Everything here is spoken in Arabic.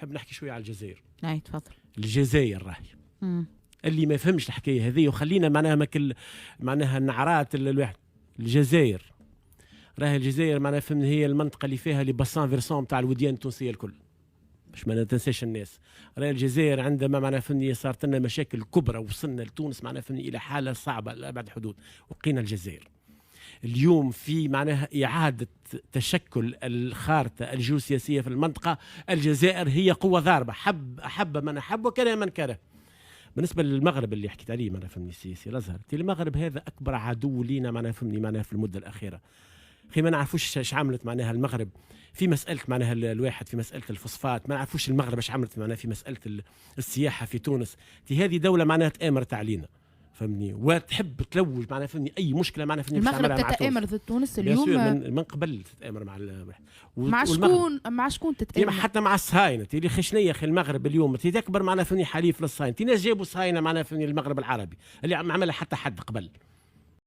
نحب نحكي شويه على الجزائر. اي تفضل. الجزائر راهي اللي ما يفهمش الحكايه هذه وخلينا معناها معناها النعرات الواحد. الجزائر راهي الجزائر معناها فهمني هي المنطقه اللي فيها لي باسان فيرسون تاع الوديان التونسيه الكل، باش ما تنساش الناس. راهي الجزائر عندما معناها فهمني صارت لنا مشاكل كبرى وصلنا لتونس معناها فهمني الى حاله صعبه لابعد الحدود، وبقينا الجزائر اليوم في معناها إعادة تشكل الخارطة الجيوسياسية في المنطقة. الجزائر هي قوة ضاربة، أحب من أحب وكره من كره. بالنسبة للمغرب اللي حكيت عليه معناها فهمني السياسي الأزهر، المغرب هذا أكبر عدو لينا معناها فهمني معناها في المدة الأخيرة. ما نعرفوش ايش عملت معناها المغرب في مسألة معناها الواحد في مسألة الفوسفات، ما نعرفوش المغرب ايش عملت معناها في مسألة السياحة في تونس. هذه دولة معناها تآمرت علينا فهمني وتحب تلوج معناها فهمني اي مشكله معناها فهمني المغرب تتآمر ضد تونس اليوم من قبل تتآمر مع الواحد مع شكون تتآمر حتى مع الصهاينه. تيلي خشنيه اخي المغرب اليوم تكبر معناها فهمني حليف للصهاينه. ناس جابوا الصهاينه معناها فهمني المغرب العربي اللي عملها حتى حد قبل